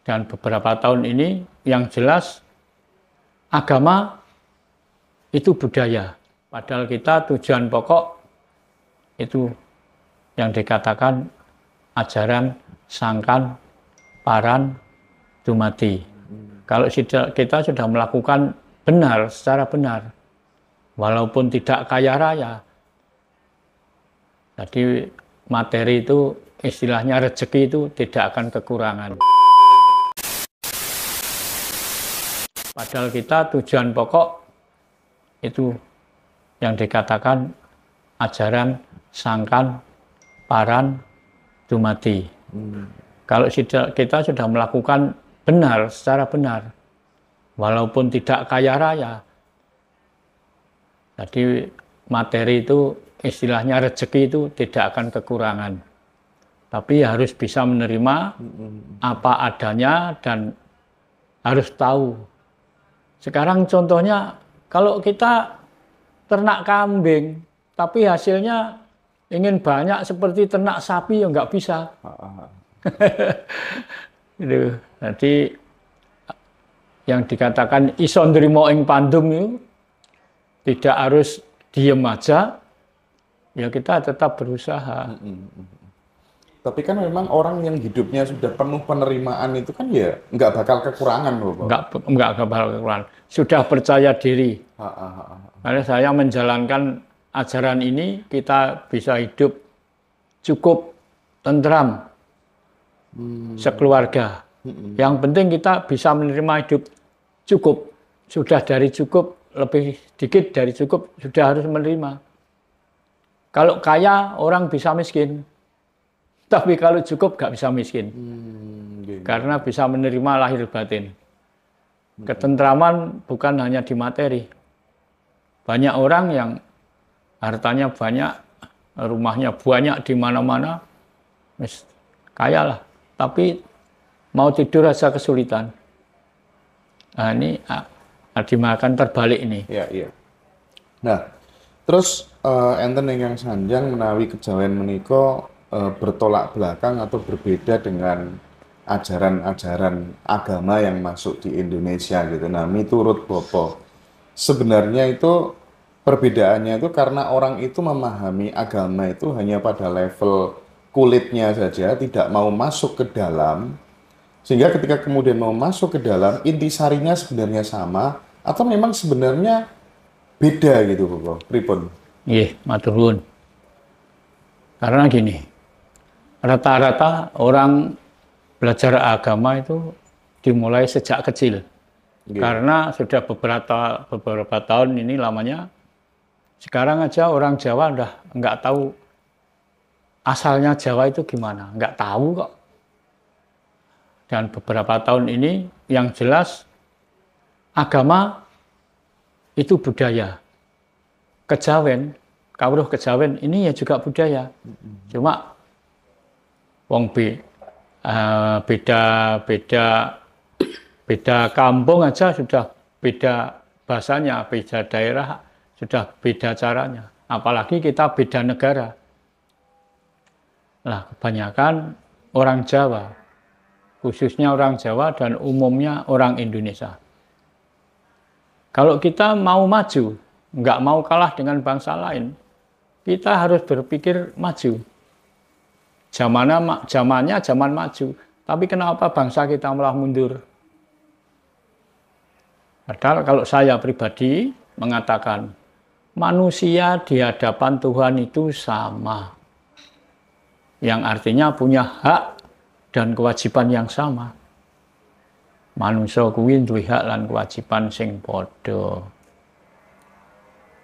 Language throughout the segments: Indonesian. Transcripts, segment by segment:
Dan beberapa tahun ini yang jelas agama itu budaya. Padahal kita tujuan pokok itu yang dikatakan ajaran sangkan paran dumati. Kalau kita sudah melakukan benar, secara benar, walaupun tidak kaya raya, jadi materi itu istilahnya rezeki itu tidak akan kekurangan. Padahal kita tujuan pokok itu yang dikatakan ajaran sangkan paran dumati. Kalau kita sudah melakukan benar, secara benar, walaupun tidak kaya raya, jadi materi itu istilahnya rezeki itu tidak akan kekurangan. Tapi harus bisa menerima apa adanya dan harus tahu. Sekarang contohnya kalau kita ternak kambing, tapi hasilnya ingin banyak seperti ternak sapi ya nggak bisa. Gitu. Jadi yang dikatakan iso nrimo ing pandum itu tidak harus diem aja, ya kita tetap berusaha. Tapi kan memang orang yang hidupnya sudah penuh penerimaan itu kan ya nggak bakal kekurangan loh. Nggak bakal kekurangan. Sudah percaya diri. Karena saya menjalankan ajaran ini, kita bisa hidup cukup tentram sekeluarga. Yang penting kita bisa menerima hidup cukup. Sudah dari cukup, lebih dikit dari cukup, sudah harus menerima. Kalau kaya, orang bisa miskin. Tapi kalau cukup, nggak bisa miskin. Karena bisa menerima lahir batin. Ketentraman bukan hanya di materi. Banyak orang yang hartanya banyak, rumahnya banyak di mana-mana, kaya lah. Tapi mau tidur aja kesulitan. Nah, ini dimakan terbalik ini. Iya. Nah, terus enten ingkang sanjang menawi kejawen menika bertolak belakang atau berbeda dengan ajaran-ajaran agama yang masuk di Indonesia gitu. Nah, miturut Bopo, sebenarnya itu perbedaannya itu karena orang itu memahami agama itu hanya pada level kulitnya saja, tidak mau masuk ke dalam, sehingga ketika kemudian mau masuk ke dalam, intisarinya sebenarnya sama, atau memang sebenarnya beda gitu, Bopo? Pripun? Iya, matur nuwun. Karena gini, rata-rata orang belajar agama itu dimulai sejak kecil. Karena sudah beberapa tahun ini lamanya, sekarang aja orang Jawa udah nggak tahu asalnya Jawa itu gimana, nggak tahu kok. Dan beberapa tahun ini yang jelas agama itu budaya. Kejawen, kawruh kejawen ini ya juga budaya. Cuma wong beda kampung aja sudah beda bahasanya, beda daerah sudah beda caranya. Apalagi kita beda negara. Nah, kebanyakan orang Jawa, khususnya orang Jawa dan umumnya orang Indonesia. Kalau kita mau maju, nggak mau kalah dengan bangsa lain, kita harus berpikir maju. Zamannya zaman maju, tapi kenapa bangsa kita malah mundur? Padahal kalau saya pribadi mengatakan, manusia di hadapan Tuhan itu sama. Yang artinya punya hak dan kewajiban yang sama. Manusia kuwi duwe hak lan kewajiban sing padha.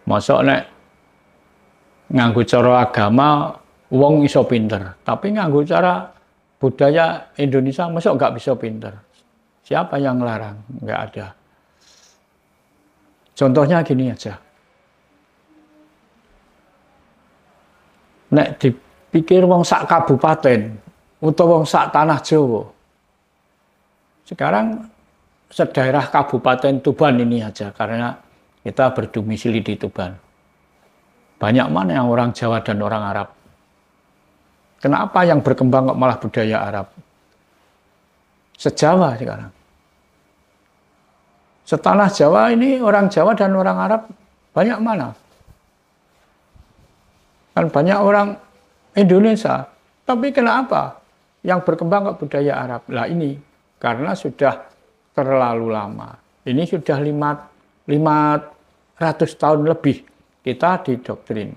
Mosok nek nganggo cara agama wong iso pinter, tapi nganggo cara budaya Indonesia mosok nggak bisa pinter. Siapa yang larang? Nggak ada. Contohnya gini aja. Nek dipikir wong sak kabupaten utawa wong sak tanah Jawa. Sekarang sedaerah Kabupaten Tuban ini aja, karena kita berdomisili di Tuban. Banyak mana yang orang Jawa dan orang Arab? Kenapa yang berkembang kok malah budaya Arab? se-Jawa sekarang. Setanah Jawa ini orang Jawa dan orang Arab banyak mana? Kan banyak orang Indonesia. Tapi kenapa yang berkembang ke budaya Arab? Lah ini karena sudah terlalu lama. Ini sudah 500 tahun lebih kita didoktrin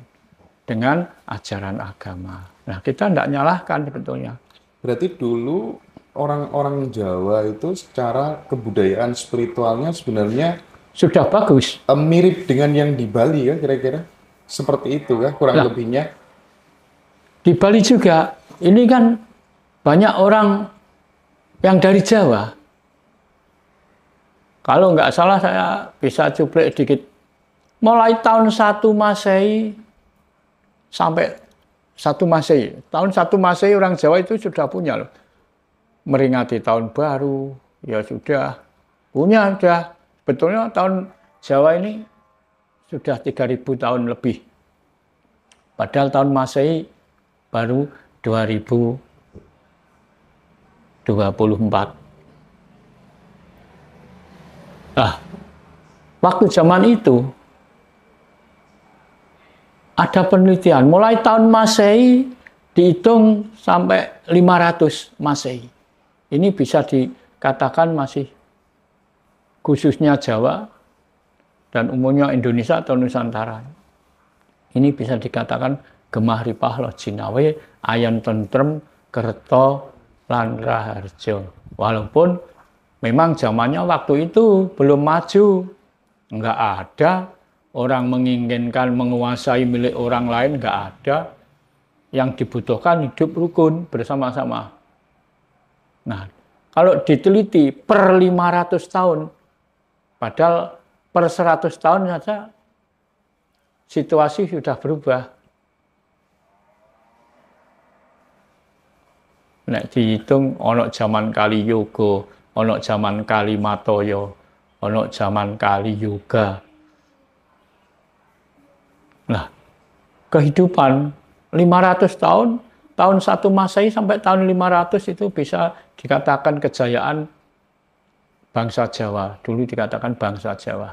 dengan ajaran agama. Nah, kita tidak nyalahkan sebetulnya. Berarti dulu orang-orang Jawa itu secara kebudayaan spiritualnya sebenarnya sudah bagus. Mirip dengan yang di Bali ya kira-kira? Seperti itu kan kurang lebihnya? Di Bali juga, ini kan banyak orang yang dari Jawa. Kalau nggak salah saya bisa cuplik dikit. Mulai tahun 1 Masehi sampai 1 Masehi. Tahun 1 Masehi orang Jawa itu sudah punya loh. Meringati tahun baru, ya sudah punya, sudah. Betulnya tahun Jawa ini sudah 3.000 tahun lebih. Padahal tahun Masehi baru 2024. Nah, waktu zaman itu ada penelitian, mulai tahun Masehi dihitung sampai 500 Masehi. Ini bisa dikatakan masih khususnya Jawa dan umumnya Indonesia atau Nusantara. Ini bisa dikatakan gemah ripah lo jinawe ayan tentrem kerto lan raharjo. Walaupun memang zamannya waktu itu belum maju, nggak ada orang menginginkan menguasai milik orang lain, nggak ada. Yang dibutuhkan hidup rukun bersama-sama. Nah, kalau diteliti per 500 tahun, padahal per 100 tahun saja situasi sudah berubah. Nek dihitung ono zaman Kali Yoga, ono zaman Kali Matoyo, ono zaman Kali Yoga. Nah, kehidupan 500 tahun, tahun 1 Masehi sampai tahun 500 itu bisa dikatakan kejayaan bangsa Jawa. Dulu dikatakan bangsa Jawa.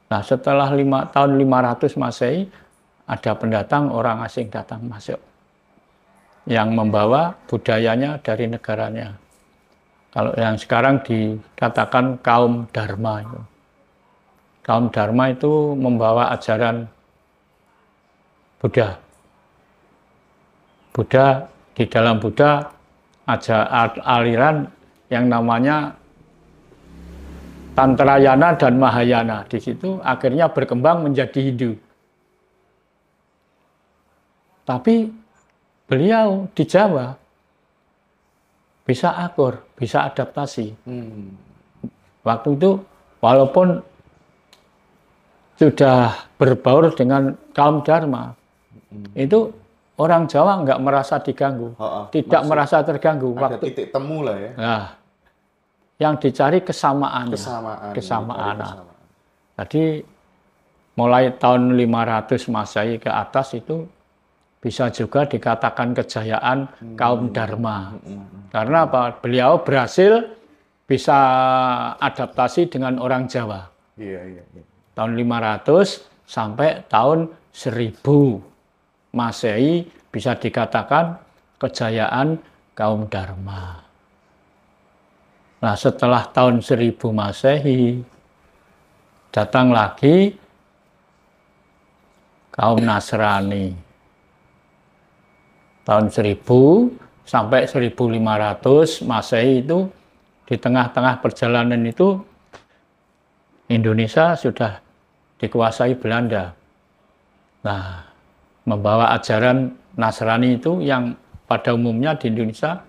Nah, setelah tahun 500 Masehi, ada pendatang orang asing datang masuk. Yang membawa budayanya dari negaranya. Kalau yang sekarang dikatakan kaum Dharma itu. Kaum Dharma itu membawa ajaran Buddha. Buddha, di dalam Buddha ada aliran yang namanya Tantrayana dan Mahayana. Di situ akhirnya berkembang menjadi Hindu. Tapi beliau di Jawa bisa akur, bisa adaptasi. Waktu itu walaupun sudah berbaur dengan kaum Dharma, itu orang Jawa nggak merasa diganggu, tidak merasa terganggu. Ada titik temu lah ya. Nah, yang dicari kesamaannya. Kesamaan. Jadi mulai tahun 500 Masehi ke atas itu bisa juga dikatakan kejayaan kaum Dharma. Karena apa? Beliau berhasil bisa adaptasi dengan orang Jawa. Iya. Tahun 500 sampai tahun 1000 Masehi bisa dikatakan kejayaan kaum Dharma. Nah, setelah tahun 1000 Masehi datang lagi kaum Nasrani. Tahun 1000 sampai 1500 Masehi itu di tengah-tengah perjalanan itu Indonesia sudah dikuasai Belanda. Nah, membawa ajaran Nasrani itu yang pada umumnya di Indonesia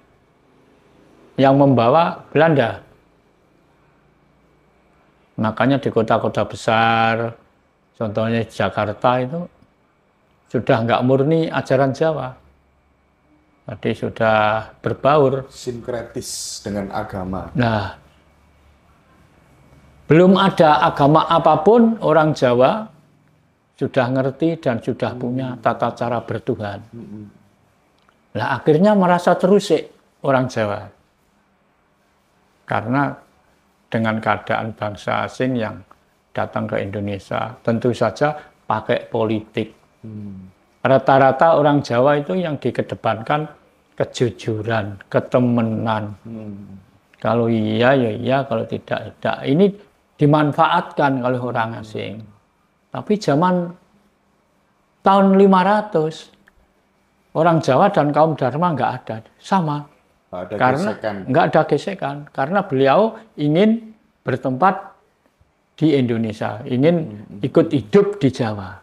yang membawa Belanda. Makanya di kota-kota besar, contohnya di Jakarta itu sudah nggak murni ajaran Jawa. Jadi sudah berbaur. Sinkretis dengan agama. Nah, belum ada agama apapun, orang Jawa sudah ngerti dan sudah punya tata cara bertuhan. Nah, akhirnya merasa terusik orang Jawa. Karena dengan keadaan bangsa asing yang datang ke Indonesia, tentu saja pakai politik. Rata-rata orang Jawa itu yang dikedepankan kejujuran, ketemenan. Kalau iya, ya iya, kalau tidak, tidak. Ini dimanfaatkan oleh orang asing. Tapi zaman tahun 500, orang Jawa dan kaum Dharma nggak ada. Sama. Karena nggak ada gesekan. Karena beliau ingin bertempat di Indonesia, ingin ikut hidup di Jawa.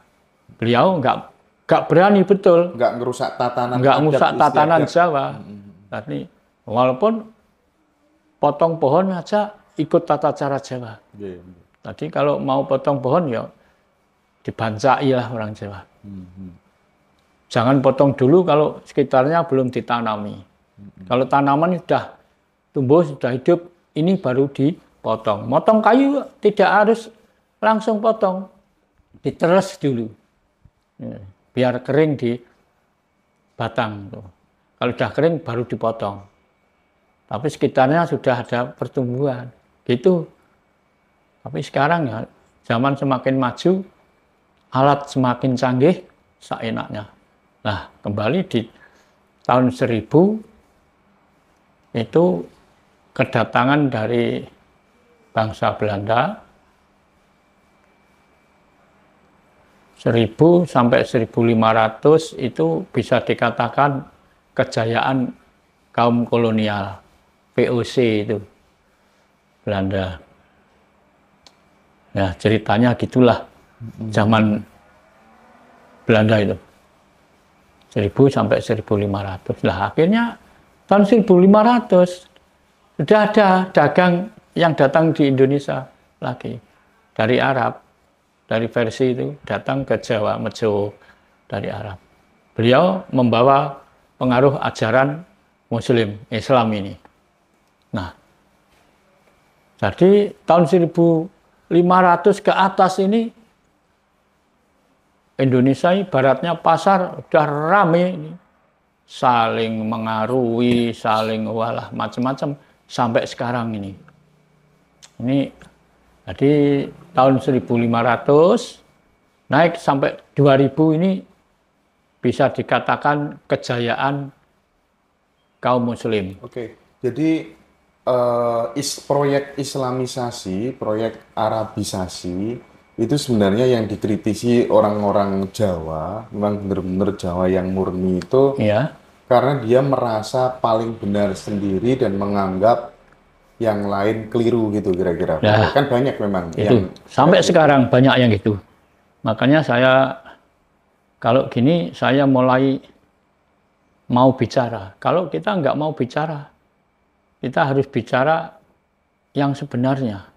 Beliau nggak berani betul. Nggak ngerusak tatanan. Nggak ngerusak tatanan Jawa. Tapi walaupun potong pohon aja ikut tata cara Jawa. Tadi kalau mau potong pohon ya dibancai lah orang Jawa. Jangan potong dulu kalau sekitarnya belum ditanami. Kalau tanaman sudah tumbuh, sudah hidup, ini baru dipotong. Motong kayu tidak harus langsung potong. Diteres dulu. Biar kering di batang. Kalau sudah kering baru dipotong. Tapi sekitarnya sudah ada pertumbuhan. Gitu. Tapi sekarang ya, zaman semakin maju, alat semakin canggih, seenaknya. Nah, kembali di tahun 1000, itu kedatangan dari bangsa Belanda 1000 sampai 1500 itu bisa dikatakan kejayaan kaum kolonial VOC itu Belanda. Ya ceritanya gitulah zaman Belanda itu 1000 sampai 1500 lah. Akhirnya tahun 1500 sudah ada dagang yang datang di Indonesia lagi dari Arab, dari versi itu datang ke Jawa, Mejo dari Arab. Beliau membawa pengaruh ajaran Muslim Islam ini. Nah, jadi tahun 1500 ke atas ini Indonesia ibaratnya pasar udah rame ini. Saling mengaruhi, saling walah macam-macam sampai sekarang ini. Ini jadi tahun 1500 naik sampai 2000 ini bisa dikatakan kejayaan kaum muslim. Oke. Jadi proyek Islamisasi, proyek Arabisasi itu sebenarnya yang dikritisi orang-orang Jawa, memang benar-benar Jawa yang murni itu, ya. Karena dia merasa paling benar sendiri dan menganggap yang lain keliru gitu kira-kira. Ya, kan banyak memang. Itu. Yang sampai sekarang banyak yang gitu. Makanya saya kalau gini saya mulai mau bicara. Kalau kita nggak mau bicara, kita harus bicara yang sebenarnya.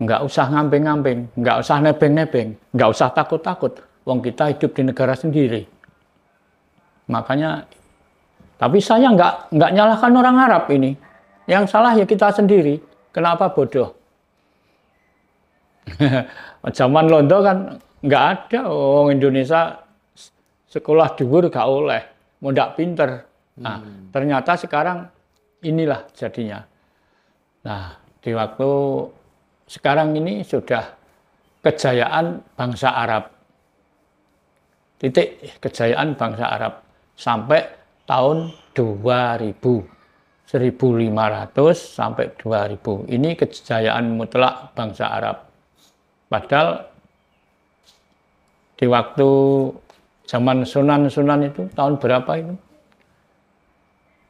Nggak usah ngamping-ngamping, nggak usah nebeng-nebeng, nggak usah takut-takut. Wong kita hidup di negara sendiri. Makanya, tapi saya nggak nyalahkan orang Arab ini. Yang salah ya kita sendiri. Kenapa bodoh? Zaman Londo kan nggak ada orang Indonesia sekolah dhuwur nggak oleh, mau ndak pinter. Nah, ternyata sekarang inilah jadinya. Nah, di waktu sekarang ini sudah kejayaan bangsa Arab. Titik kejayaan bangsa Arab sampai tahun 2000. 1500 sampai 2000. Ini kejayaan mutlak bangsa Arab. Padahal di waktu zaman Sunan itu tahun berapa itu?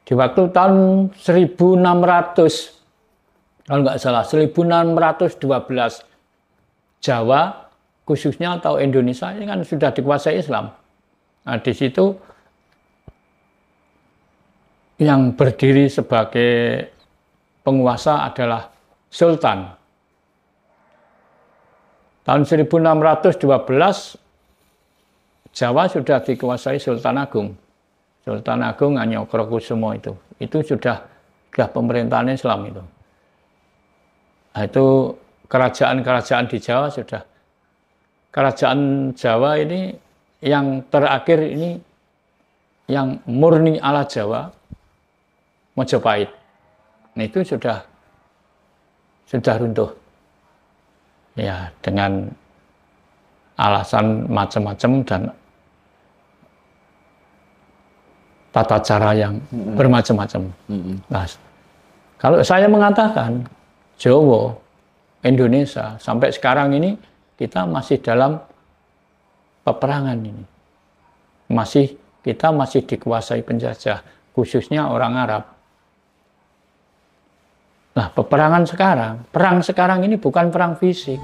Di waktu tahun 1600 kalau nggak salah 1612 Jawa khususnya atau Indonesia ini kan sudah dikuasai Islam. Nah di situ yang berdiri sebagai penguasa adalah Sultan. Tahun 1612 Jawa sudah dikuasai Sultan Agung. Sultan Agung Anyokrokusumo itu sudah pemerintahan Islam itu. Nah, itu kerajaan-kerajaan di Jawa sudah. Kerajaan Jawa ini yang terakhir ini yang murni ala Jawa, Majapahit. Nah, itu sudah sudah runtuh. Ya, dengan alasan macam-macam dan tata cara yang bermacam-macam. Nah, kalau saya mengatakan Jawa, Indonesia, sampai sekarang ini kita masih dalam peperangan ini. Kita masih dikuasai penjajah, khususnya orang Arab. Nah, perang sekarang ini bukan perang fisik.